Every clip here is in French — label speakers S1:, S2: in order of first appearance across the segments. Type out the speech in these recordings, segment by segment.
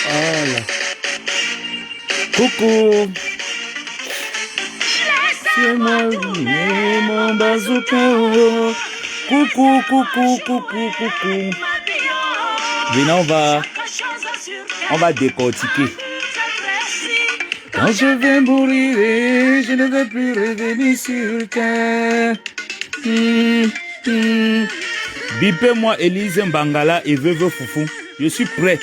S1: Voilà. Coucou. C'est moi, mon bazooka. Coucou, coucou, coucou, coucou. Venez, on va décortiquer. Quand je vais mourir, je ne vais plus revenir sur terre. Bipez-moi Élise Mbangala et Veuve Foufou. Je suis prêt.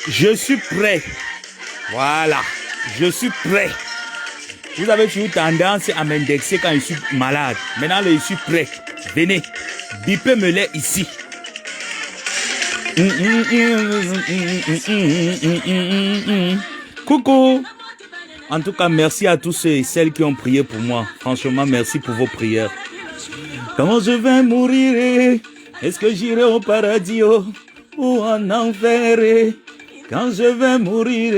S1: Je suis prêt. Voilà. Je suis prêt. Vous avez toujours tendance à m'indexer quand je suis malade. Maintenant, je suis prêt. Venez. Bipez-me-les ici. Coucou. En tout cas, merci à tous ceux et celles qui ont prié pour moi. Franchement, merci pour vos prières. Comment je vais mourir? Est-ce que j'irai au paradis ou en enfer? Quand je vais mourir,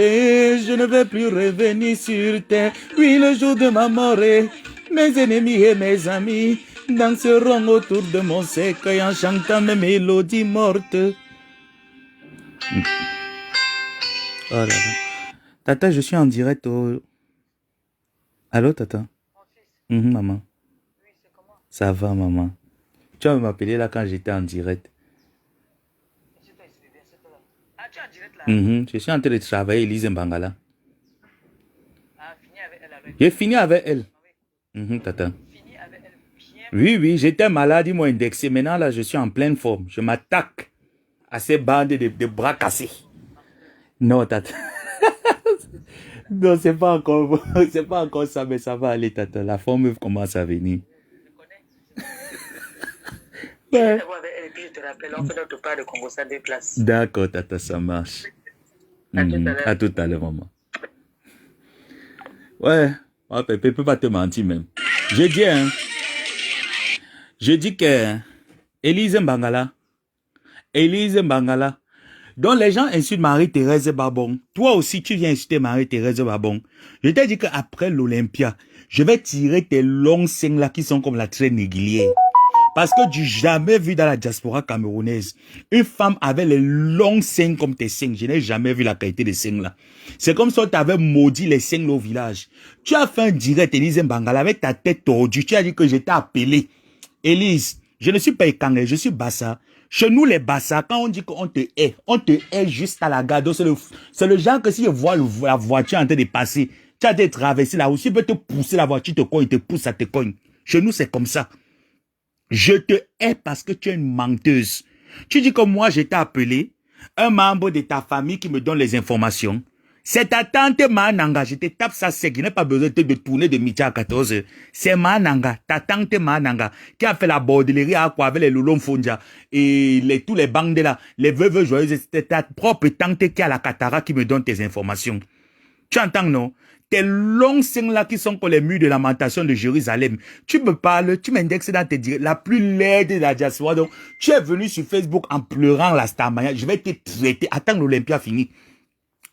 S1: je ne vais plus revenir sur terre. Oui, le jour de ma mort, mes ennemis et mes amis danseront autour de mon cercueil en chantant mes mélodies mortes. Oh là là. Tata, je suis en direct au... Allô, Tata? Maman. Ça va, maman. Tu vas m'appeler là quand j'étais en direct. Je suis en train de travailler, Elise Mbangala. J'ai fini avec elle. Tata. Oui, j'étais malade, ils m'ont indexé. Maintenant, là, je suis en pleine forme. Je m'attaque à ces bandes de bras cassés. Non, Tata. Non, c'est pas encore ça, mais ça va aller, Tata. La forme commence à venir. Ouais. D'accord, Tata, ça marche. À tout à l'heure, maman. Ouais, Pépé peut pas te mentir même. Je dis que Élise Mbangala, dont les gens insultent Marie-Thérèse Babon. Toi aussi, tu viens insulter Marie-Thérèse Babon. Je t'ai dit qu'après l'Olympia, je vais tirer tes longs seins là qui sont comme la traîne aiguilière. Parce que j'ai jamais vu dans la diaspora camerounaise une femme avec les longs seins comme tes seins. Je n'ai jamais vu la qualité des seins là. C'est comme si tu avais maudit les seins au village. Tu as fait un direct, Élise Mbangala, avec ta tête tordue. Tu as dit que je t'ai appelé. Élise, je ne suis pas Ekangé, je suis Bassa. Chez nous, les Bassa, quand on dit qu'on te hait juste à la gare. C'est le genre que si je vois la voiture en train de passer, tu as été traversé là aussi, il peut te pousser la voiture, te cogne, te pousse, ça te cogne. Chez nous, c'est comme ça. Je te hais parce que tu es une menteuse. Tu dis que moi, je t'ai appelé, un membre de ta famille qui me donne les informations. C'est ta tante Mananga, je te tape ça sec, je n'ai pas besoin de tourner de midi à 14h. C'est Mananga, ta tante Mananga, qui a fait la bordellerie à quoi avec les Loulon Fondia et tous les bandes là, les veuves joyeuses. C'est ta propre tante qui a la cataracte qui me donne tes informations. Tu entends, non? Tes longs seins là qui sont comme les murs de lamentation de Jérusalem. Tu me parles, tu m'indexes dans tes directs, la plus laide de la diaspora. Donc, tu es venu sur Facebook en pleurant la Starmania. Je vais te traiter. Attends l'Olympia fini.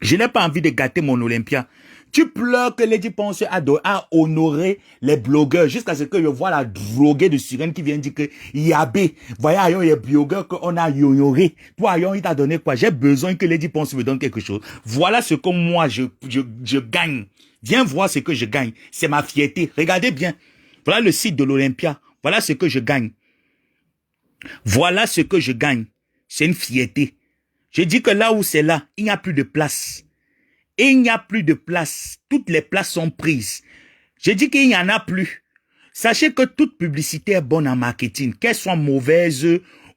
S1: Je n'ai pas envie de gâter mon Olympia. Tu pleures que Lady Ponce a honoré les blogueurs jusqu'à ce que je vois la droguée de sirène qui vient dire que Yabé, voyez, il y a des blogueurs qu'on a honoré. Toi, il t'a donné quoi? J'ai besoin que Lady Ponce me donne quelque chose. Voilà ce que moi, je gagne. Viens voir ce que je gagne. C'est ma fierté. Regardez bien. Voilà le site de l'Olympia. Voilà ce que je gagne. Voilà ce que je gagne. C'est une fierté. Je dis que là où c'est là, il n'y a plus de place. Il n'y a plus de place. Toutes les places sont prises. Je dis qu'il n'y en a plus. Sachez que toute publicité est bonne en marketing. Qu'elle soit mauvaise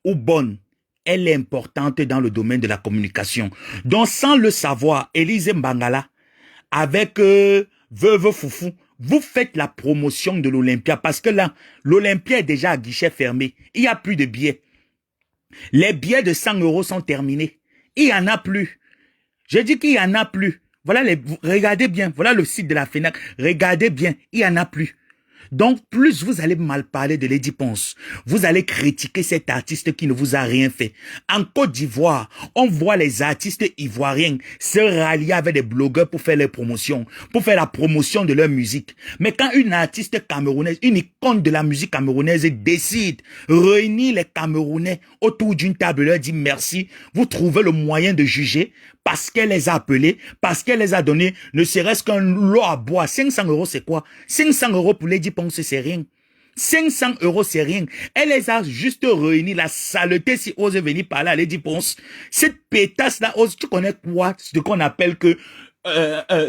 S1: ou bonne, elle est importante dans le domaine de la communication. Donc, sans le savoir, Élise Mbangala, avec Veuve Foufou, vous faites la promotion de l'Olympia. Parce que là, l'Olympia est déjà à guichet fermé. Il n'y a plus de billets. Les billets de 100 € sont terminés. Il n'y en a plus. Je dis qu'il n'y en a plus. Voilà regardez bien. Voilà le site de la FENAC. Regardez bien. Il n'y en a plus. Donc, plus vous allez mal parler de Lady Ponce, vous allez critiquer cet artiste qui ne vous a rien fait. En Côte d'Ivoire, on voit les artistes ivoiriens se rallier avec des blogueurs pour faire les promotions, pour faire la promotion de leur musique. Mais quand une artiste camerounaise, une icône de la musique camerounaise décide, réunir les Camerounais autour d'une table, leur dit merci, vous trouvez le moyen de juger parce qu'elle les a appelés, parce qu'elle les a donnés, ne serait-ce qu'un lot à boire. 500 € c'est quoi? 500 € pour Lady Ponce, c'est rien. 500 € c'est rien. Elle les a juste réunis. La saleté, si ose venir parler à Lady Ponce. Cette pétasse-là, ose, tu connais quoi? Ce qu'on appelle que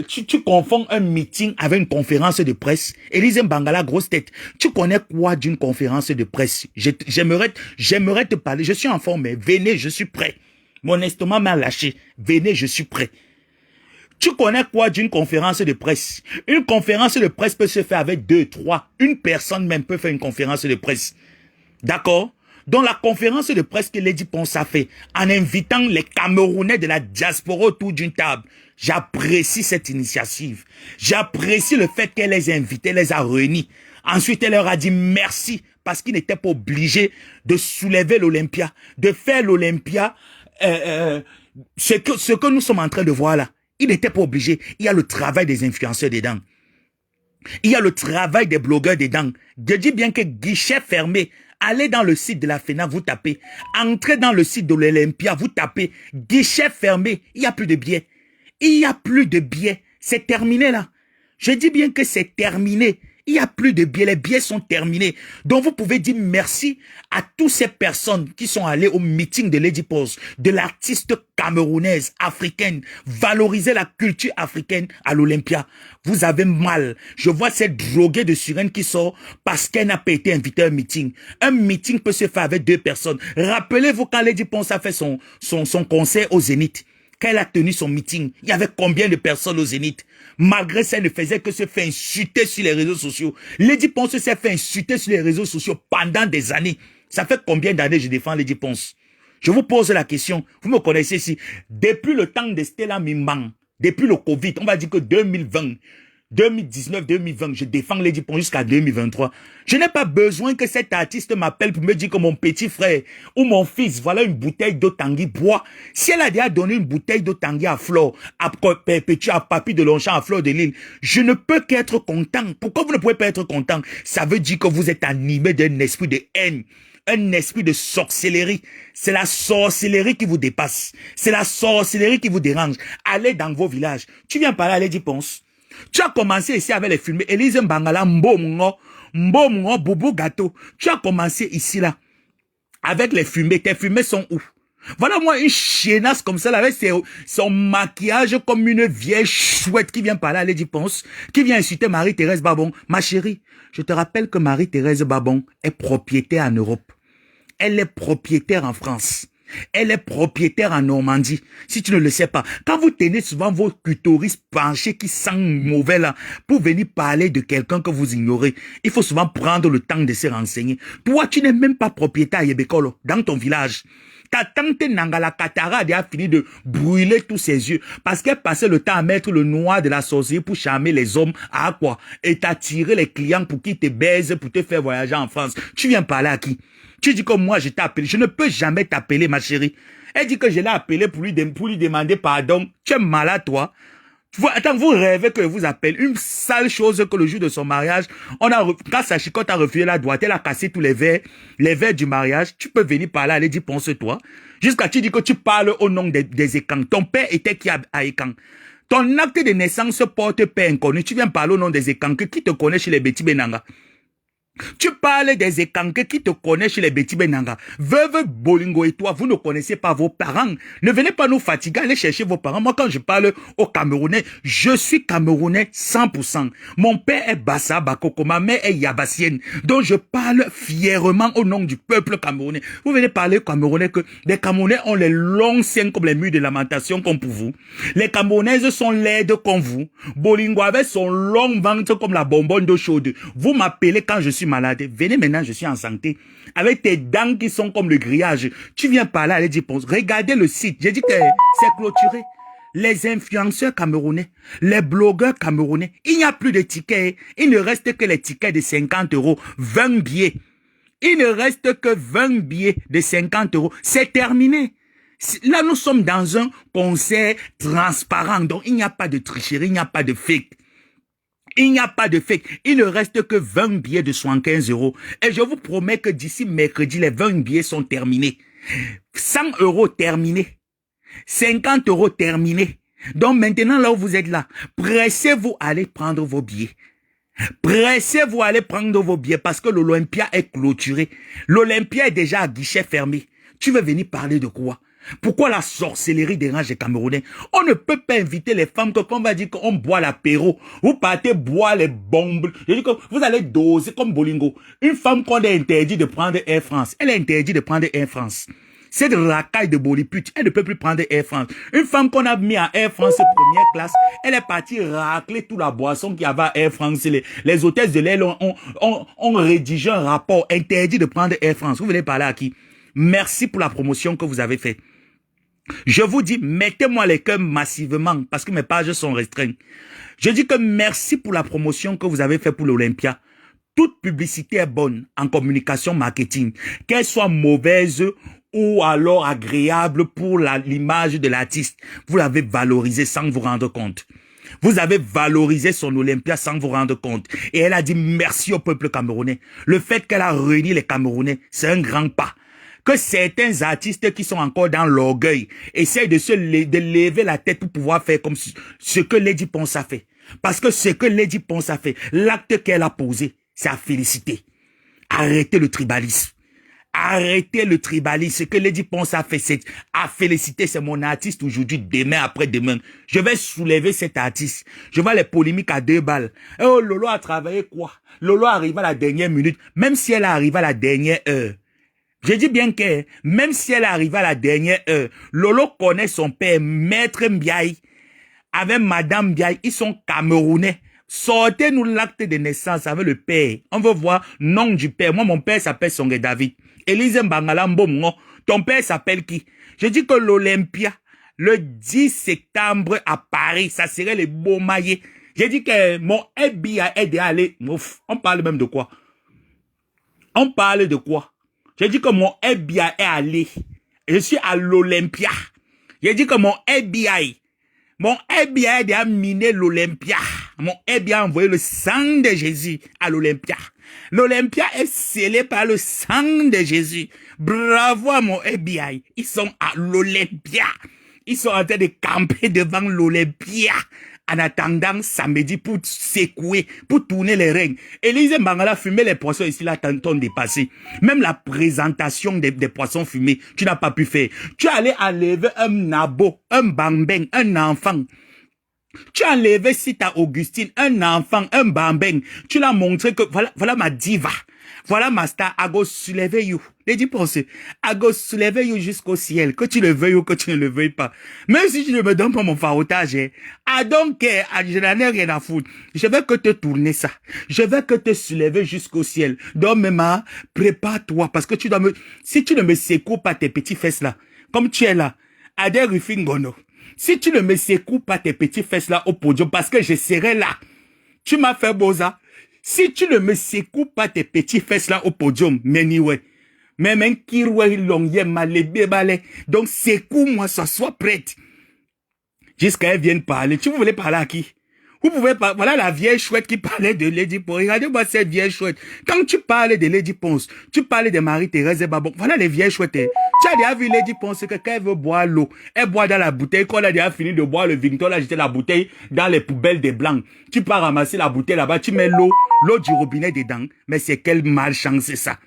S1: tu confonds un meeting avec une conférence de presse. Élise Mbangala, grosse tête. Tu connais quoi d'une conférence de presse? J'aimerais te parler. Je suis en forme, mais venez, je suis prêt. Mon estomac m'a lâché. Venez, je suis prêt. Tu connais quoi d'une conférence de presse? Une conférence de presse peut se faire avec 2, 3. Une personne même peut faire une conférence de presse. D'accord? Donc la conférence de presse que Lady Ponce a fait, en invitant les Camerounais de la diaspora autour d'une table, j'apprécie cette initiative. J'apprécie le fait qu'elle les a invités, les a réunis. Ensuite, elle leur a dit merci, parce qu'ils n'étaient pas obligés de soulever l'Olympia, de faire l'Olympia, ce que nous sommes en train de voir là. Il n'était pas obligé. Il y a le travail des influenceurs dedans. Il y a le travail des blogueurs dedans. Je dis bien que guichet fermé. Allez dans le site de la FENA, vous tapez. Entrez dans le site de l'Olympia, vous tapez. Guichet fermé. Il n'y a plus de billets. Il n'y a plus de billets. C'est terminé là. Je dis bien que c'est terminé. Il n'y a plus de billets, les billets sont terminés. Donc vous pouvez dire merci à toutes ces personnes qui sont allées au meeting de Lady Ponce, de l'artiste camerounaise, africaine, valoriser la culture africaine à l'Olympia. Vous avez mal. Je vois cette droguée de sirène qui sort parce qu'elle n'a pas été invitée à un meeting. Un meeting peut se faire avec 2 personnes. Rappelez-vous quand Lady Ponce a fait son concert au Zénith. Quand elle a tenu son meeting, il y avait combien de personnes au Zénith? Malgré ça, elle ne faisait que se faire insulter sur les réseaux sociaux. Lady Ponce s'est fait insulter sur les réseaux sociaux pendant des années. Ça fait combien d'années je défends Lady Ponce? Je vous pose la question. Vous me connaissez ici. Depuis le temps de Stella Mimban, depuis le Covid, on va dire que 2020, 2019, 2020, je défends Lady Ponce jusqu'à 2023. Je n'ai pas besoin que cet artiste m'appelle pour me dire que mon petit frère ou mon fils, voilà une bouteille d'eau Tanguy, bois. Si elle a déjà donné une bouteille d'eau Tanguy à Flore, à Perpétue, à Papy de Longchamp, à Fleur de Lille, je ne peux qu'être content. Pourquoi vous ne pouvez pas être content? Ça veut dire que vous êtes animé d'un esprit de haine. Un esprit de sorcellerie. C'est la sorcellerie qui vous dépasse. C'est la sorcellerie qui vous dérange. Allez dans vos villages. Tu viens parler à Lady Ponce. Tu as commencé ici avec les films. Élise Mbangala, Mbomungo, Boubou Gâteau. Tu as commencé ici là. Avec les fumées. Tes fumées sont où? Voilà moi une chiennasse comme ça là, avec son maquillage comme une vieille chouette qui vient parler à Lady Ponce, qui vient insulter Marie-Thérèse Babon. Ma chérie, je te rappelle que Marie-Thérèse Babon est propriétaire en Europe. Elle est propriétaire en France. Elle est propriétaire en Normandie. Si tu ne le sais pas, quand vous tenez souvent vos clitoris penchés qui sentent mauvais là, pour venir parler de quelqu'un que vous ignorez, il faut souvent prendre le temps de se renseigner. Toi, tu n'es même pas propriétaire à Yebekolo, dans ton village. Ta tante Nangala Katara a fini de brûler tous ses yeux parce qu'elle passait le temps à mettre le noir de la sorcière pour charmer les hommes à quoi? Et t'attirer les clients pour qu'ils te baisent, pour te faire voyager en France. Tu viens parler à qui? Tu dis que moi je t'ai appelé. Je ne peux jamais t'appeler ma chérie. Elle dit que je l'ai appelé pour lui demander pardon. Tu es malade toi. Attends, vous rêvez que je vous appelle. Une sale chose que le jour de son mariage, quand sa chicotte a refusé la droite, elle a cassé tous les verres du mariage. Tu peux venir parler, aller dire pense-toi. Jusqu'à tu dis que tu parles au nom des Ekang. Ton père était qui à Ekang? Ton acte de naissance porte père inconnu. Tu viens parler au nom des Ekang. Qui te connaît chez les Betty Benanga? Tu parles des Ekanké qui te connaissent chez les Betty Benanga. Veuve Bolingo et toi, vous ne connaissez pas vos parents. Ne venez pas nous fatiguer, allez chercher vos parents. Moi, quand je parle aux Camerounais, je suis Camerounais 100%. Mon père est Bassa Bakoko, ma mère est Yabassienne. Donc, je parle fièrement au nom du peuple camerounais. Vous venez parler aux Camerounais que les Camerounais ont les longs seins comme les murs de lamentation comme pour vous. Les Camerounaises sont laides comme vous. Bolingo avait son long ventre comme la bonbonne d'eau chaude. Vous m'appelez quand je suis malade. Venez maintenant, je suis en santé. Avec tes dents qui sont comme le grillage. Tu viens par là, elle dit, regardez le site. J'ai dit que c'est clôturé. les influenceurs camerounais, les blogueurs camerounais, il n'y a plus de tickets. Il ne reste que les tickets de 50 euros, 20 billets. Il ne reste que 20 billets de 50 euros. C'est terminé. Là, nous sommes dans un concert transparent. Donc, il n'y a pas de tricherie, il n'y a pas de fake. Il n'y a pas de fake. Il ne reste que 20 billets de 75 euros. Et je vous promets que d'ici mercredi, les 20 billets sont terminés. 100 euros terminés. 50 euros terminés. Donc maintenant, là où vous êtes là, pressez-vous à aller prendre vos billets. Pressez-vous à aller prendre vos billets parce que l'Olympia est clôturé. L'Olympia est déjà à guichet fermé. Tu veux venir parler de quoi? Pourquoi la sorcellerie dérange les Camerounais? On ne peut pas inviter les femmes quand on va dire qu'on boit l'apéro. Vous partez boire les bombes. Je dis que vous allez doser comme Bolingo. Une femme qu'on a interdit de prendre Air France. Elle est interdite de prendre Air France. Cette racaille de bolipute, elle ne peut plus prendre Air France. Une femme qu'on a mis à Air France première classe, elle est partie racler toute la boisson qu'il y avait à Air France. Les hôtesses de l'air ont rédigé un rapport interdit de prendre Air France. Vous voulez parler à qui? Merci pour la promotion que vous avez faite. Je vous dis, mettez-moi les cœurs massivement parce que mes pages sont restreintes. Je dis que merci pour la promotion que vous avez faite pour l'Olympia. Toute publicité est bonne en communication marketing, qu'elle soit mauvaise ou alors agréable pour l'image de l'artiste. Vous l'avez valorisé sans vous rendre compte. Vous avez valorisé son Olympia sans vous rendre compte. Et elle a dit merci au peuple camerounais. Le fait qu'elle a réuni les Camerounais, c'est un grand pas. Que certains artistes qui sont encore dans l'orgueil essayent de lever la tête pour pouvoir faire comme ce que Lady Ponce a fait. Parce que ce que Lady Ponce a fait, l'acte qu'elle a posé, c'est à féliciter. Arrêtez le tribalisme. Arrêtez le tribalisme. Ce que Lady Ponce a fait, c'est à féliciter. C'est mon artiste aujourd'hui, demain, après-demain. Je vais soulever cet artiste. Je vois les polémiques à 2 balles. Oh, Lolo a travaillé quoi? Lolo arrive à la dernière minute. Même si elle arrive à la dernière heure. Je dis bien que, même si elle arrive à la dernière heure, Lolo connaît son père, Maître Mbiaye, avec Madame Mbiaye, ils sont Camerounais. Sortez-nous l'acte de naissance avec le père. On veut voir nom du père. Moi, mon père s'appelle Songe David. Élise Mbangala Mbongo. Ton père s'appelle qui? Je dis que l'Olympia, le 10 septembre à Paris, ça serait les beaux maillets. J'ai dit que mon FBI a aidé à aller. Ouf, on parle même de quoi? On parle de quoi? J'ai dit que mon FBI est allé. Je suis à l'Olympia. J'ai dit que mon FBI a déjà miné l'Olympia. Mon FBI a envoyé le sang de Jésus à l'Olympia. L'Olympia est scellé par le sang de Jésus. Bravo à mon FBI. Ils sont à l'Olympia. Ils sont en train de camper devant l'Olympia. En attendant samedi pour secouer, pour tourner les règnes. Élise Mbangala fumait les poissons ici, là, t'ont dépassé. Même la présentation des poissons fumés, tu n'as pas pu faire. Tu es allé enlever un nabo, un bambeng, un enfant. Tu as enlevé Sita Augustine, un enfant, un bambeng. Tu l'as montré que, voilà ma diva. Voilà ma star, I go soulever you. Lady Ponce, I go soulever you jusqu'au ciel. Que tu le veuilles ou que tu ne le veuilles pas. Même si tu ne me donnes pas mon farotage, I don't care, je n'en ai rien à foutre. Je vais que te tourner ça. Je vais que te soulever jusqu'au ciel. Donc, maman, prépare-toi parce que tu dois si tu ne me secoues pas tes petits fesses là, comme tu es là, Ade Rufingono. Si tu ne me secoues pas tes petits fesses là au podium parce que je serai là. Tu m'as fait boza. Si tu ne me secoues pas tes petits fesses là au podium, anyway. Même un kiroué longué malé bébalé. Donc secoue-moi, sois prête. Jusqu'à elle vienne parler. Tu voulais parler à qui? Vous pouvez pas. Voilà la vieille chouette qui parlait de Lady Ponce. Regardez-moi cette vieille chouette. Quand tu parlais de Lady Ponce, tu parlais de Marie-Thérèse Babon. Voilà les vieilles chouettes. Tu as déjà vu Lady Ponce que quand elle veut boire l'eau, elle boit dans la bouteille. Quand elle a déjà fini de boire le Victor, elle a jeté la bouteille dans les poubelles des blancs. Tu pars ramasser la bouteille là-bas, tu mets l'eau du robinet dedans. Mais c'est quelle malchance c'est ça.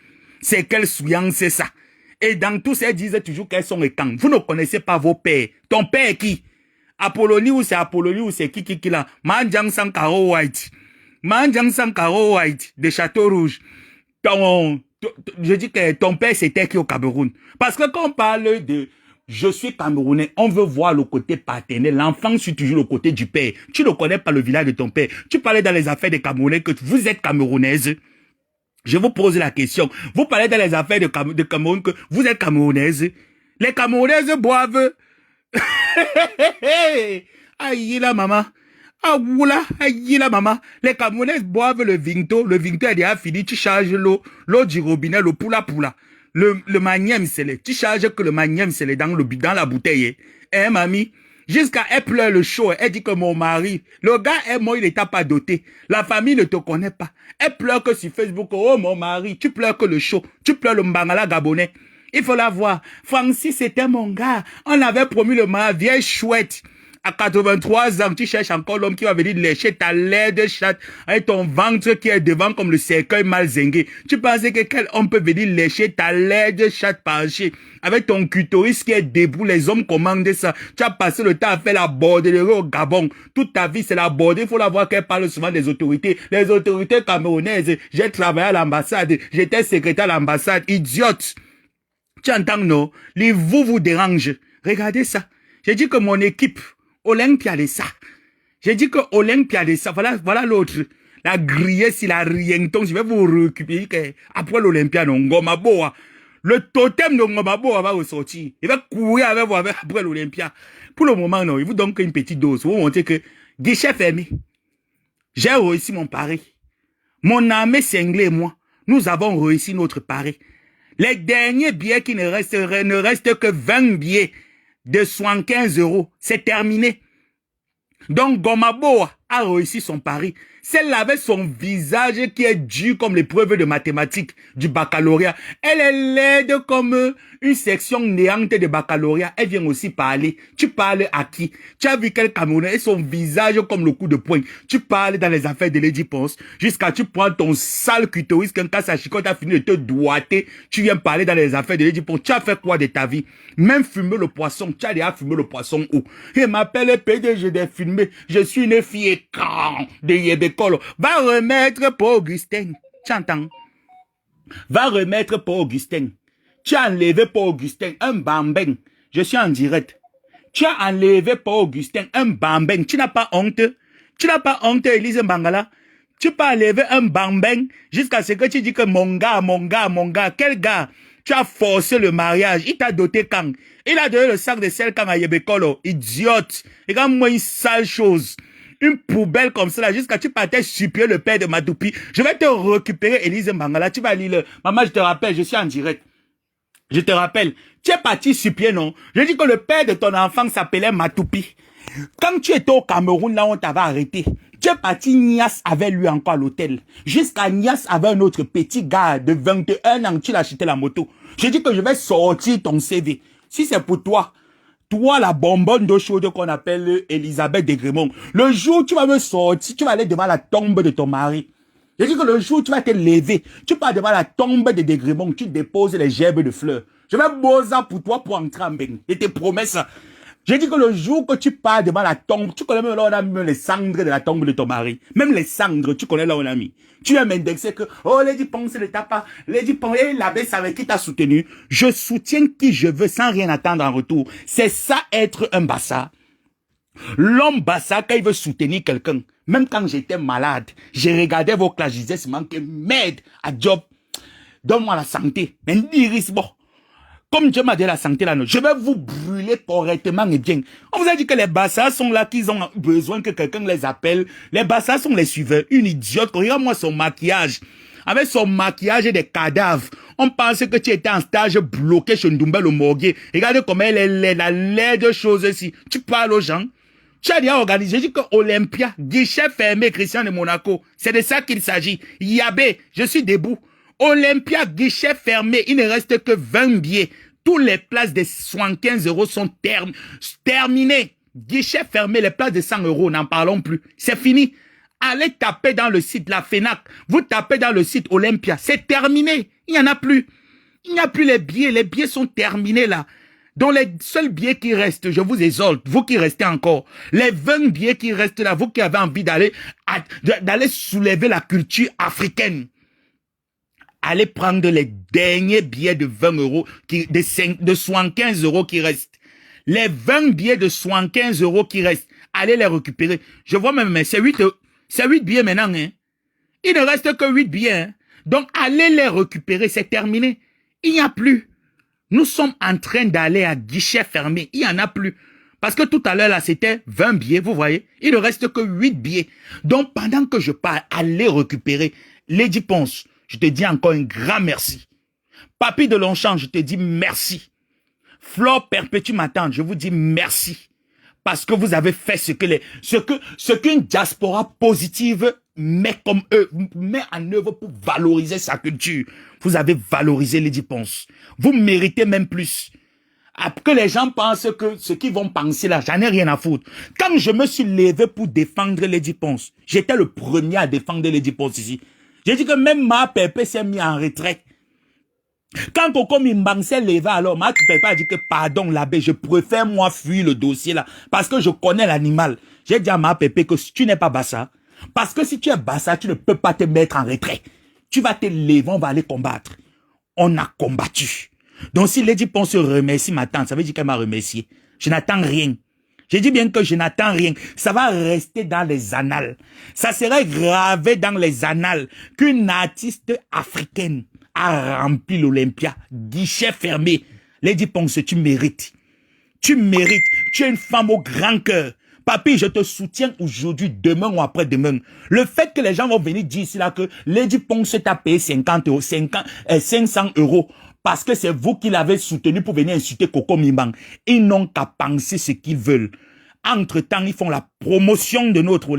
S1: C'est quelle souillance c'est ça. Et dans tous elles disent toujours qu'elles sont étanches. Vous ne connaissez pas vos pères. Ton père est qui? Apollonie ou c'est qui là? Manjang Sankaro White. Manjang Sankaro White de Château Rouge. Je dis que ton père c'était qui au Cameroun? Parce que quand on parle de je suis Camerounais, on veut voir le côté paternel. L'enfant suit toujours le côté du père. Tu ne connais pas le village de ton père. Tu parlais dans les affaires des Camerounais que vous êtes Camerounaise. Je vous pose la question. Vous parlez dans les affaires de Cameroun que vous êtes Camerounaise. Les Camerounaises boivent Aïe la maman. Ah oula, aïe la maman. Les Camerounais boivent le Vinto. Le Vinto est déjà fini. Tu charges l'eau du robinet, le poula. Le magnem c'est tu charges que le magnem c'est dans la bouteille. Hein, mamie? Jusqu'à elle pleure le chaud. Elle dit que mon mari, le gars est mort, il n'est pas doté. La famille ne te connaît pas. Elle pleure que sur Facebook. Oh mon mari, tu pleures que le chaud. Tu pleures le mbangala gabonais. Il faut la voir. Francis, c'était mon gars. On avait promis le mari, vieille chouette. À 83 ans, tu cherches encore l'homme qui va venir lécher ta laide chatte avec ton ventre qui est devant comme le cercueil mal zingué. Tu pensais que quel homme peut venir lécher ta laide chatte penchée avec ton clitoris qui est debout, les hommes commandent ça. Tu as passé le temps à faire la bordellerie au Gabon. Toute ta vie, c'est la bordellerie. Il faut la voir qu'elle parle souvent des autorités. Les autorités camerounaises, j'ai travaillé à l'ambassade, j'étais secrétaire à l'ambassade. Idiote. Tu entends, non? Les vous dérangent. Regardez ça. J'ai dit que mon équipe, Olympia de ça. J'ai dit que Olympia de ça. Voilà l'autre. La grillée, si la rienton, je vais vous récupérer. Après l'Olympia, non, Ngoma Boa. Le totem de Ngoma Boa va ressortir. Il va courir avec vous après l'Olympia. Pour le moment, non. Il vous donne qu'une petite dose. Vous montrer que, guichet fermé. J'ai réussi mon pari. Mon armée cinglée et moi, nous avons réussi notre pari. Les derniers billets qui ne restent que 20 billets de 75 €. C'est terminé. Donc, Gomaboa a réussi son pari. Celle-là avec son visage qui est dur comme l'épreuve de mathématiques du baccalauréat. Elle est laide comme une section néante de baccalauréat. Elle vient aussi parler. Tu parles à qui? Tu as vu quel Camerounais et son visage comme le coup de poing. Tu parles dans les affaires de Lady Ponce. Jusqu'à tu prends ton sale clitoris qu'un casse à chicote a fini de te doiter. Tu viens parler dans les affaires de Lady Ponce. Tu as fait quoi de ta vie? Même fumer le poisson. Tu as déjà fumé le poisson où? Il m'appelle PDG des filmés. Je suis une fille de Yébécolo. Va remettre pour Augustin. Tu entends? Va remettre pour Augustin. Tu as enlevé pour Augustin un bambin. Je suis en direct. Tu as enlevé pour Augustin un bambin. Tu n'as pas honte? Tu n'as pas honte, Elise Mbangala? Tu peux enlever un bambin jusqu'à ce que tu dis que mon gars. Quel gars? Tu as forcé le mariage. Il t'a doté quand? Il a donné le sac de sel quand à Yébécolo. Idiote. Regarde-moi une sale chose. Une poubelle comme ça, là, jusqu'à tu partais supplier le père de Matoupi. Je vais te récupérer, Elise Mbangala. Tu vas lire le... Maman, je te rappelle, je suis en direct. Je te rappelle. Tu es parti supplier, non? Je dis que le père de ton enfant s'appelait Matoupi. Quand tu étais au Cameroun, là, on t'avait arrêté. Tu es parti Nias avec lui encore à l'hôtel. Jusqu'à Nias avec un autre petit gars de 21 ans, tu l'as acheté la moto. Je dis que je vais sortir ton CV. Si c'est pour toi, la bonbonne d'eau chaude qu'on appelle Elisabeth de Grémont, le jour où tu vas me sortir, tu vas aller devant la tombe de ton mari. Je dis que le jour où tu vas te lever, tu pars devant la tombe de Grémont, tu déposes les gerbes de fleurs. Je vais bosser pour toi pour entrer en bain. Et tes promesses. J'ai dit que le jour que tu pars devant la tombe, tu connais même là où on a mis les cendres de la tombe de ton mari. Même les cendres, tu connais là où on a mis. Tu viens m'indexer que, oh, Lady Ponce ne t'a pas, Lady Ponce, et l'abbé savait qui t'a soutenu. Je soutiens qui je veux sans rien attendre en retour. C'est ça être un bassa. L'homme bassa, quand il veut soutenir quelqu'un, même quand j'étais malade, j'ai regardé vos classes, je disais seulement que merde, à job, donne-moi la santé. Mais n'iris bon. Comme Dieu m'a dit la santé là, je vais vous brûler correctement et bien. On vous a dit que les bassards sont là, qu'ils ont besoin que quelqu'un les appelle. Les bassards sont les suiveurs. Une idiote, regarde-moi son maquillage. Avec son maquillage et des cadavres. On pensait que tu étais en stage bloqué chez Ndoumbé le morguer. Regardez comment elle est la laide chose ici. Tu parles aux gens. Tu as déjà organisé, j'ai dit que Olympia, guichet fermé, Christian de Monaco. C'est de ça qu'il s'agit. Yabé, je suis debout. Olympia, guichet fermé, il ne reste que 20 billets. Toutes les places de 75 € sont terminées. Guichet fermé, les places de 100 €, n'en parlons plus. C'est fini. Allez taper dans le site, la FENAC. Vous tapez dans le site Olympia. C'est terminé. Il n'y en a plus. Il n'y a plus les billets. Les billets sont terminés là. Donc les seuls billets qui restent, je vous exhorte, vous qui restez encore, les 20 billets qui restent là, vous qui avez envie d'aller soulever la culture africaine. Allez prendre les derniers billets de 20 €, de 75 € qui restent. Les 20 billets de 75 € qui restent, allez les récupérer. Je vois même, mais c'est 8 billets maintenant, hein. Il ne reste que 8 billets, hein. Donc allez les récupérer, c'est terminé. Il n'y a plus. Nous sommes en train d'aller à guichet fermé. Il n'y en a plus. Parce que tout à l'heure, là, c'était 20 billets, vous voyez. Il ne reste que 8 billets. Donc, pendant que je parle, allez récupérer Lady Ponce. Je te dis encore un grand merci. Papy de Longchamp, je te dis merci. Flore Perpétue ma tante, je vous dis merci. Parce que vous avez fait ce qu'une diaspora positive met en œuvre pour valoriser sa culture. Vous avez valorisé Lady Ponce. Vous méritez même plus. Que les gens pensent que ce qu'ils vont penser là, j'en ai rien à foutre. Quand je me suis levé pour défendre Lady Ponce, j'étais le premier à défendre Lady Ponce ici. J'ai dit que même ma Pépé s'est mis en retraite. Quand Coco Mimbang s'est levé, alors ma Pépé a dit que pardon l'abbé, je préfère moi fuir le dossier là, parce que je connais l'animal. J'ai dit à ma Pépé que si tu n'es pas Bassa, parce que si tu es Bassa, tu ne peux pas te mettre en retrait. Tu vas te lever, on va aller combattre. On a combattu. Donc si Lady Ponce remercie ma tante, ça veut dire qu'elle m'a remercié. Je n'attends rien. J'ai dit bien que je n'attends rien. Ça va rester dans les annales. Ça serait gravé dans les annales qu'une artiste africaine a rempli l'Olympia. Guichet fermé. Lady Ponce, tu mérites. Tu mérites. Tu es une femme au grand cœur. Papy, je te soutiens aujourd'hui, demain ou après-demain. Le fait que les gens vont venir dire ici là que Lady Ponce t'a payé 500 euros parce que c'est vous qui l'avez soutenu pour venir insulter Coco Mimbang. Ils n'ont qu'à penser ce qu'ils veulent. Entre-temps, ils font la promotion de notre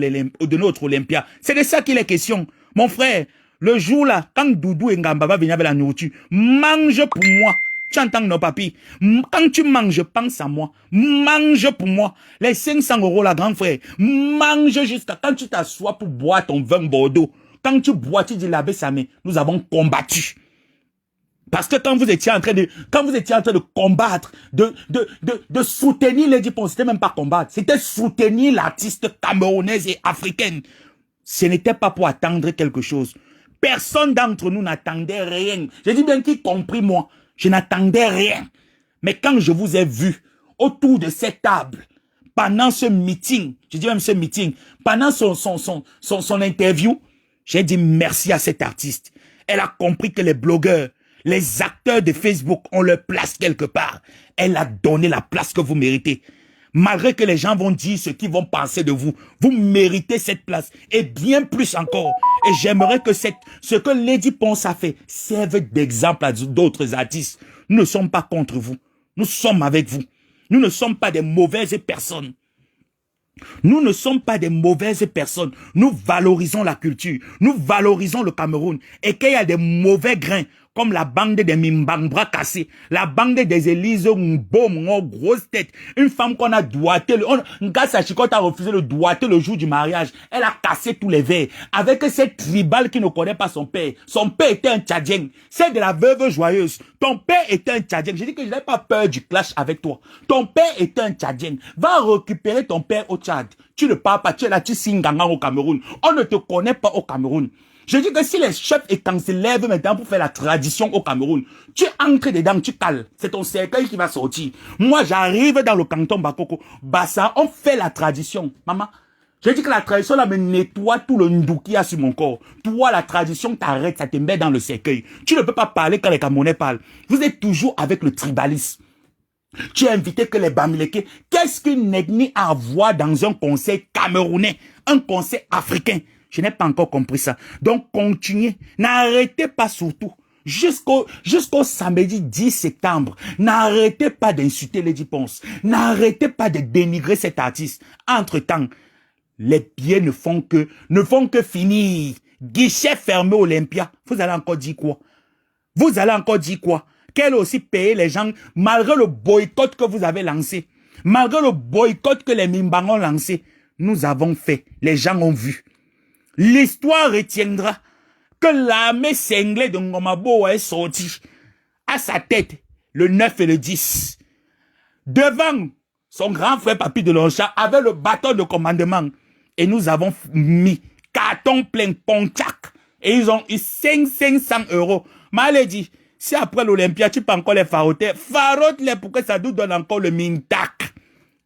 S1: Olympia. C'est de ça qu'il est question. Mon frère, le jour là, quand Doudou et Ngamba va venir avec la nourriture, mange pour moi. Tu entends nos papis? Quand tu manges, pense à moi. Mange pour moi. Les 500 euros, la grand frère. Mange jusqu'à quand tu t'assois pour boire ton vin Bordeaux. Quand tu bois, tu dis l'abbé Samé, nous avons combattu. Parce que quand vous étiez en train de combattre, de soutenir Lady Ponce, c'était même pas combattre, c'était soutenir l'artiste camerounaise et africaine. Ce n'était pas pour attendre quelque chose. Personne d'entre nous n'attendait rien. J'ai dit bien qui compris moi. Je n'attendais rien. Mais quand je vous ai vu autour de cette table, pendant ce meeting, je dis même ce meeting, pendant son interview, j'ai dit merci à cette artiste. Elle a compris que les blogueurs, les acteurs de Facebook ont leur place quelque part. Elle a donné la place que vous méritez. Malgré que les gens vont dire ce qu'ils vont penser de vous, vous méritez cette place. Et bien plus encore. Et j'aimerais que ce que Lady Ponce a fait serve d'exemple à d'autres artistes. Nous ne sommes pas contre vous. Nous sommes avec vous. Nous ne sommes pas des mauvaises personnes. Nous ne sommes pas des mauvaises personnes. Nous valorisons la culture. Nous valorisons le Cameroun. Et qu'il y a des mauvais grains, comme la bande des Mimbang bras cassés, la bande des Élise Mbo, grosse tête, une femme qu'on a doigté, Ngassa Chikot a refusé de doigter le jour du mariage, elle a cassé tous les verres, avec cette tribale qui ne connaît pas son père. Son père était un Tchadien, c'est de la veuve joyeuse. Ton père était un Tchadien. J'ai dit que je n'ai pas peur du clash avec toi. Ton père était un Tchadien. Va récupérer ton père au Tchad. Tu ne parles pas, tu es là, tu signes Gangan au Cameroun. On ne te connaît pas au Cameroun. Je dis que si les chefs étant se lèvent maintenant pour faire la tradition au Cameroun, tu entres dedans, tu cales. C'est ton cercueil qui va sortir. Moi, j'arrive dans le canton Bakoko. Bassa, on fait la tradition. Maman, je dis que la tradition là me nettoie tout le ndou qu'il y a sur mon corps. Toi, la tradition t'arrête, ça te met dans le cercueil. Tu ne peux pas parler quand les Camerounais parlent. Vous êtes toujours avec le tribalisme. Tu as invité que les Bamileke. Qu'est-ce qu'une Negni a à voir dans un conseil camerounais, un conseil africain? Je n'ai pas encore compris ça. Donc, continuez. N'arrêtez pas surtout. Jusqu'au samedi 10 septembre. N'arrêtez pas d'insulter Lady Ponce. N'arrêtez pas de dénigrer cet artiste. Entre-temps, les billets ne font que finir. Guichet fermé Olympia. Vous allez encore dire quoi? Vous allez encore dire quoi? Qu'elle aussi paye les gens malgré le boycott que vous avez lancé. Malgré le boycott que les Mimbang ont lancé. Nous avons fait. Les gens ont vu. L'histoire retiendra que l'armée cinglée de Ngomabo est sortie à sa tête le 9 et le 10. Devant son grand frère Papy de Longchamp avec le bâton de commandement. Et nous avons mis carton plein Pontiac. Et ils ont eu 500 euros. Malé dit, si après l'Olympia, tu peux encore les faroter, farote-les pour que ça nous donne encore le mintac.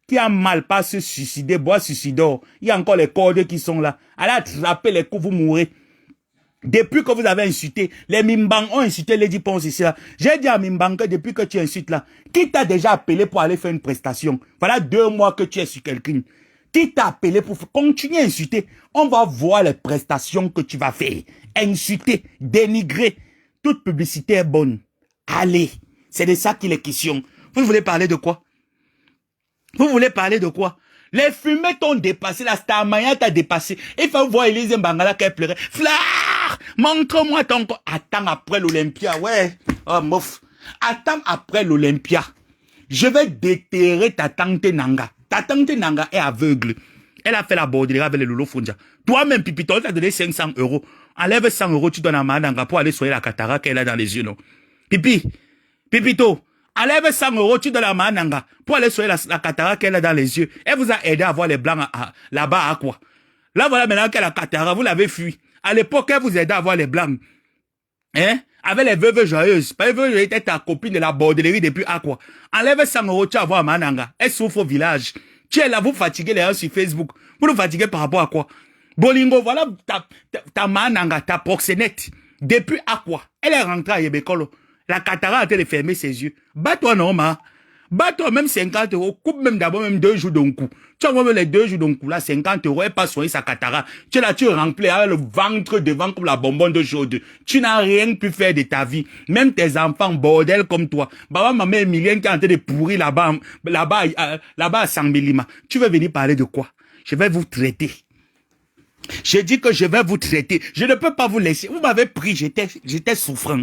S1: Qui a mal pas se suicider, boire suicidor. Il y a encore les cordes qui sont là. Allez attraper les coups, vous mourrez. Depuis que vous avez insulté, les Mimbang ont insulté Lady Ponce ici là. J'ai dit à Mimbang que depuis que tu insultes là, qui t'a déjà appelé pour aller faire une prestation? Voilà 2 mois que tu es sur quelqu'un. Qui t'a appelé pour continuer à insulter? On va voir les prestations que tu vas faire. Insulter, dénigrer. Toute publicité est bonne. Allez, c'est de ça qu'il est question. Vous voulez parler de quoi? Vous voulez parler de quoi? Les fumées t'ont dépassé, la Starmania t'a dépassé. Il faut voir Elise Mbangala qui pleurait. Fleur, montre-moi ton corps. Attends après l'Olympia, ouais. Oh, mouf. Attends après l'Olympia. Je vais déterrer ta tante Nanga. Ta tante Nanga est aveugle. Elle a fait la borderie avec les Lolo Fondia. Toi-même, Pipito, tu as donné 500 €. Enlève 100 €, tu donnes à Mananga pour aller soigner la cataracte qu'elle a dans les yeux, non? Pipito. Enlève 100 €, tu donnes à Mananga pour aller soigner la cataracte qu'elle a dans les yeux. Elle vous a aidé à voir les blancs là-bas à quoi? Là, voilà maintenant qu'elle a la cataracte, vous l'avez fui. À l'époque, elle vous aidait à voir les blancs. Hein? Avec les veuves joyeuses. Parce que veuve était ta copine de la bordellerie depuis à quoi? Enlève 100 €, tu vas voir Mananga. Elle souffre au village. Tu es là, vous fatiguez les gens sur Facebook. Vous nous fatiguez par rapport à quoi? Bolingo, voilà ta Mananga, ta proxénète. Depuis à quoi? Elle est rentrée à Yebekolo. La cataracte a été de fermer ses yeux. Bats-toi non, ma. Bats-toi même 50 €. Coupe même d'abord même 2 jours d'un coup. Tu as même les 2 jours d'un coup là, 50 € et pas soigner sa cataracte. Tu es là, tu remplis avec le ventre devant comme la bonbonne de chaude. Tu n'as rien pu faire de ta vie. Même tes enfants, bordel comme toi. Baba, maman Emilien qui est en train de pourrir là-bas à Sangbelima. Tu veux venir parler de quoi? Je vais vous traiter. J'ai dit que je vais vous traiter. Je ne peux pas vous laisser. Vous m'avez pris, j'étais souffrant.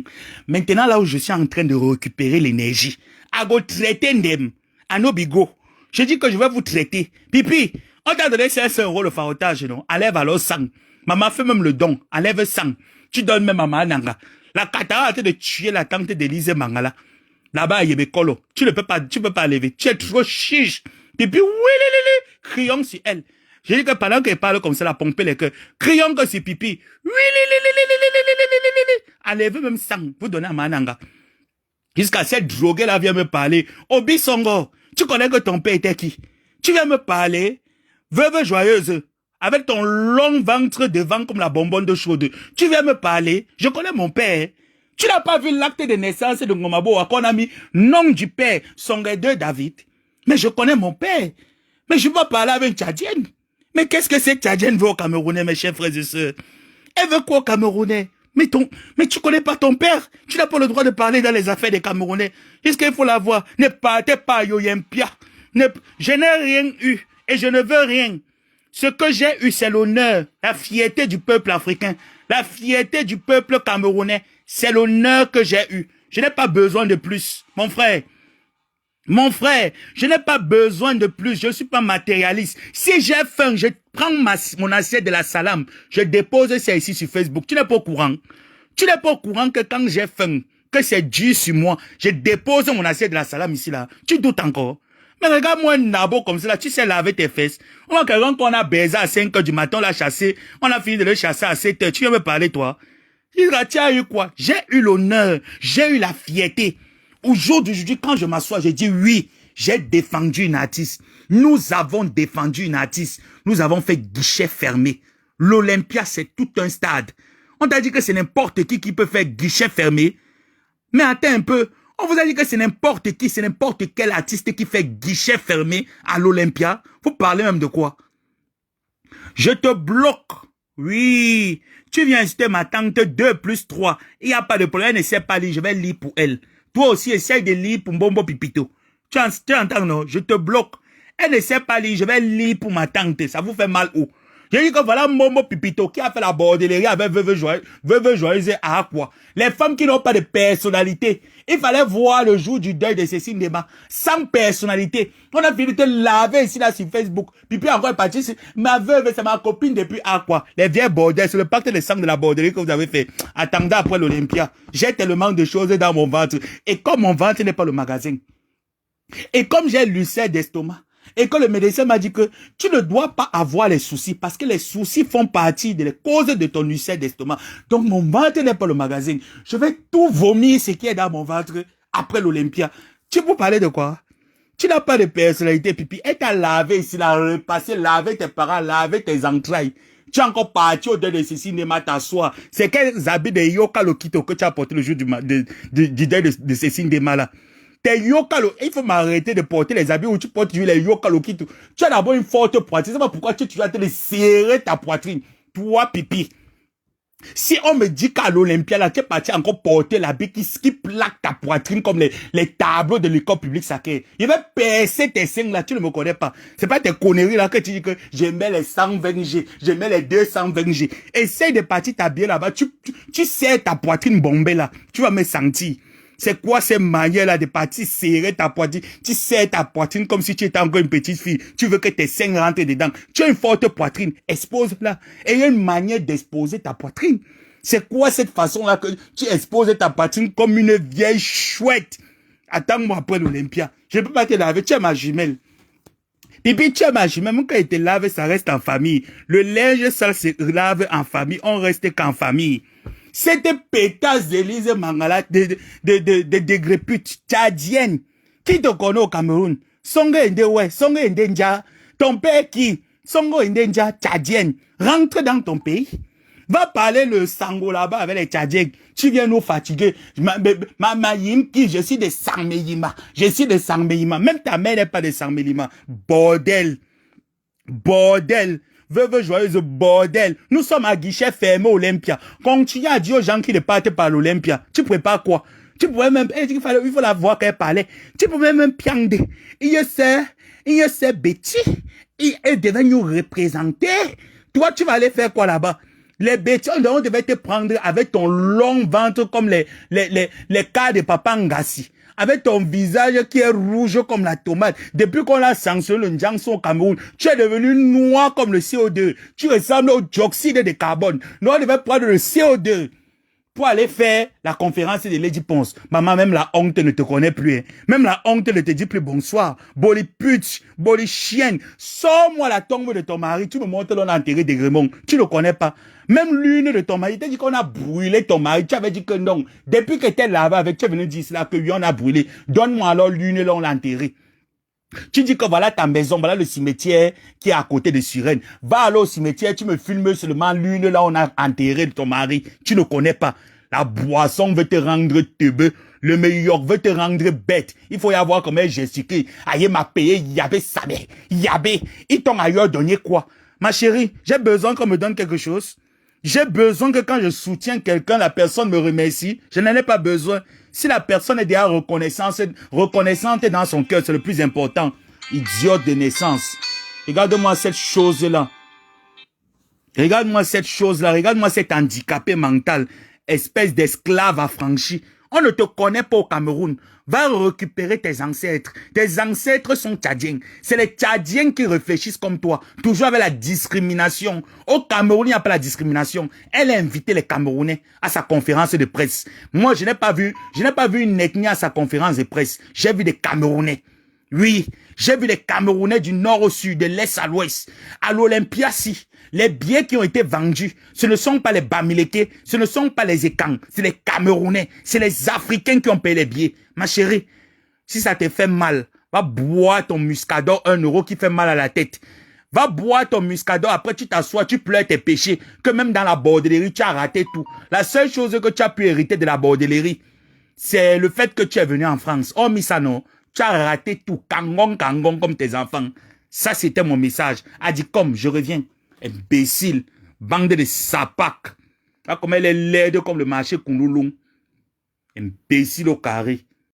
S1: Maintenant, là où je suis en train de récupérer l'énergie, à go traiter Ndem, à Nobigo. J'ai dit que je vais vous traiter. Pipi, on t'a donné 500 € le farotage, non? Enlève alors 100. Maman fait même le don. Enlève 100. Tu donnes même à Mananga. La cataracte de tuer la tante d'Élise Mangala. Là-bas, à Yebekolo. Tu peux pas lever. Tu es trop chiche. Pipi, oui, crions sur elle. J'ai dit que pendant qu'elle parle comme ça, la pomper les cœurs, crions que c'est pipi. Enlevez même 100, vous donnez à Mananga. Jusqu'à cette droguée-là vient me parler. Obi Songo, tu connais que ton père était qui? Tu viens me parler, veuve joyeuse, avec ton long ventre devant comme la bonbonne de chaude. Tu viens me parler, je connais mon père. Tu n'as pas vu l'acte de naissance de Ngomabo qu'on a mis nom du père, Songo 2 David. Mais je connais mon père. Mais je vais parler avec Tchadienne. Mais qu'est-ce que c'est que Tchadienne veut au Camerounais, mes chers frères et sœurs? Elle veut quoi au Camerounais? Mais tu connais pas ton père? Tu n'as pas le droit de parler dans les affaires des Camerounais. Qu'est-ce qu'il faut l'avoir? Ne partez pas, Yoyempia. Je n'ai rien eu et je ne veux rien. Ce que j'ai eu, c'est l'honneur, la fierté du peuple africain, la fierté du peuple camerounais. C'est l'honneur que j'ai eu. Je n'ai pas besoin de plus, mon frère. Mon frère, je n'ai pas besoin de plus, je ne suis pas matérialiste. Si j'ai faim, je prends mon assiette de la salame, je dépose ça ici sur Facebook. Tu n'es pas au courant. Tu n'es pas au courant que quand j'ai faim, que c'est dur sur moi, je dépose mon assiette de la salame ici là. Tu doutes encore? Mais regarde-moi un nabo comme ça là, tu sais laver tes fesses. On a quelqu'un qu'on a baisé à 5 h du matin, on l'a chassé, on a fini de le chasser à 7 h. Tu viens me parler toi? Tu as eu quoi? J'ai eu l'honneur, j'ai eu la fierté. Aujourd'hui, quand je m'assois, je dis oui, j'ai défendu une artiste. Nous avons défendu une artiste. Nous avons fait guichet fermé. L'Olympia, c'est tout un stade. On t'a dit que c'est n'importe qui peut faire guichet fermé. Mais attends un peu. On vous a dit que c'est n'importe qui, c'est n'importe quel artiste qui fait guichet fermé à l'Olympia. Vous parlez même de quoi? Je te bloque. Oui. Tu viens inciter ma tante 2 + 3. Il n'y a pas de problème. Elle ne sait pas lire. Je vais lire pour elle. Toi aussi, essaye de lire pour Mbombo Pipito. Tu entends, non? Je te bloque. Elle ne sait pas lire. Je vais lire pour ma tante. Ça vous fait mal où? J'ai dit que voilà Mbombo Pipito qui a fait la bordellerie avec Veuve Joyeuse à quoi? Les femmes qui n'ont pas de personnalité. Il fallait voir le jour du deuil de Cécile Ndema. Sans personnalité. On a fini de te laver ici là sur Facebook. Puis encore est parti. Ma veuve, c'est ma copine depuis à quoi? Les vieilles bordels. C'est le pacte de sang de la bordellerie que vous avez fait. Attendez après l'Olympia. J'ai tellement de choses dans mon ventre. Et comme mon ventre n'est pas le magasin. Et comme j'ai l'ulcère d'estomac. Et que le médecin m'a dit que tu ne dois pas avoir les soucis parce que les soucis font partie des causes de ton ulcère d'estomac. Donc mon ventre n'est pas le magasin. Je vais tout vomir ce qui est dans mon ventre après l'Olympia. Tu peux parler de quoi? Tu n'as pas de personnalité, pipi. Elle t'a lavé ici, l'a repassé, lavé tes parents, lavé tes entrailles. Tu es encore parti au-delà de ce cinéma t'asseoir. C'est quels habits de Yoka Lokito que tu as porté le jour du deuil de ce cinéma-là. Tes Yoka Lokito, il faut m'arrêter de porter les habits où tu portes les Yoka Lokito. Tu as d'abord une forte poitrine. C'est pas pourquoi tu vas te serrer ta poitrine. Toi, pipi. Si on me dit qu'à l'Olympia, là, tu es parti encore porter l'habit qui plaque ta poitrine comme les tableaux de l'école publique sacrée. Il va percer tes seins là, tu ne me connais pas. C'est pas tes conneries là que tu dis que j'aimais les 120G, j'aimais les 220G. Essaye de partir t'habiller là-bas, tu serres ta poitrine bombée là, tu vas me sentir. C'est quoi ces manières-là de partir serrer ta poitrine? Tu serres ta poitrine comme si tu étais encore une petite fille. Tu veux que tes seins rentrent dedans. Tu as une forte poitrine. Expose-la. Et il y a une manière d'exposer ta poitrine. C'est quoi cette façon-là que tu exposes ta poitrine comme une vieille chouette? Attends-moi après l'Olympia. Je ne peux pas te laver. Tu es ma jumelle. Et puis tu es ma jumelle. Même quand il te lave, ça reste en famille. Le linge sale se lave en famille. On reste qu'en famille. Cette pétasse d'Élise Mangala, de dégrépute tchadienne, qui te connaît au Cameroun? Songo Ndewe, Songo Ndenja, ton père qui? Songo Ndenja, tchadienne. Rentre dans ton pays. Va parler le sango là-bas avec les tchadiens. Tu viens nous fatiguer. Ma yimki, je suis de Sangmeyima. Je suis de Sangmeyima. Même ta mère n'est pas de Sangmeyima. Bordel. Bordel. Veuve joyeuse, bordel. Nous sommes à guichet fermé Olympia. Continue à dire aux gens qui ne partent pas à l'Olympia. Tu prépares quoi? Tu pourrais même, il faut la voir qu'elle parlait. Tu pourrais même piander. Il sait Betty. Il devait nous représenter. Toi, tu vas aller faire quoi là-bas? Les bêtises, on devait te prendre avec ton long ventre comme les cas de Papa Ngassi. Avec ton visage qui est rouge comme la tomate. Depuis qu'on a sanctionné le Ndjangson au Cameroun, tu es devenu noir comme le CO2. Tu ressembles au dioxyde de carbone. Nous, on devait prendre le CO2 pour aller faire la conférence de Lady Ponce. Maman, même la honte ne te connaît plus. Hein. Même la honte ne te dit plus bonsoir. Boli pute, boli chienne. Sors-moi la tombe de ton mari. Tu me montres l'on a enterré des Grémons. Tu ne connais pas. Même l'une de ton mari, il t'a dit qu'on a brûlé ton mari. Tu avais dit que non. Depuis que tu es là-bas avec, tu es venu dire cela, que oui, on a brûlé. Donne-moi alors l'une, là, on l'a enterré. Tu dis que voilà ta maison, voilà le cimetière qui est à côté de Suresnes. Va alors au cimetière, tu me filmes seulement l'une, là, on a enterré ton mari. Tu ne connais pas. La boisson veut te rendre teubeux. Le meilleur veut te rendre bête. Il faut y avoir comme un gesticule. Aïe, m'a payé, yabé, sabé, yabé. Ils t'ont ailleurs donné quoi? Ma chérie, j'ai besoin qu'on me donne quelque chose. J'ai besoin que quand je soutiens quelqu'un, la personne me remercie. Je n'en ai pas besoin. Si la personne est déjà reconnaissante dans son cœur, c'est le plus important. Idiote de naissance. Regarde-moi cette chose-là. Regarde-moi cette chose-là. Regarde-moi cet handicapé mental. Espèce d'esclave affranchi. On ne te connaît pas au Cameroun. Va récupérer tes ancêtres. Tes ancêtres sont tchadiens. C'est les tchadiens qui réfléchissent comme toi. Toujours avec la discrimination. Au Cameroun, il n'y a pas la discrimination. Elle a invité les Camerounais à sa conférence de presse. Moi, je n'ai pas vu une ethnie à sa conférence de presse. J'ai vu des Camerounais. Oui, j'ai vu les Camerounais du nord au sud, de l'est à l'ouest. À l'Olympia, si. Les billets qui ont été vendus, ce ne sont pas les Bamileke, ce ne sont pas les Ekans, c'est les Camerounais, c'est les Africains qui ont payé les billets. Ma chérie, si ça te fait mal, va boire ton muscador 1 euro qui fait mal à la tête. Va boire ton muscador, après tu t'assois, tu pleures tes péchés, que même dans la bordellerie, tu as raté tout. La seule chose que tu as pu hériter de la bordellerie, c'est le fait que tu es venu en France. Oh, Missano, tu as raté tout, kangong, kangong comme tes enfants. Ça, c'était mon message. A dit comme, je reviens. Imbécile, bande de sapac. Là, comme elle est laide comme le marché Koulouloum. Imbécile au carré.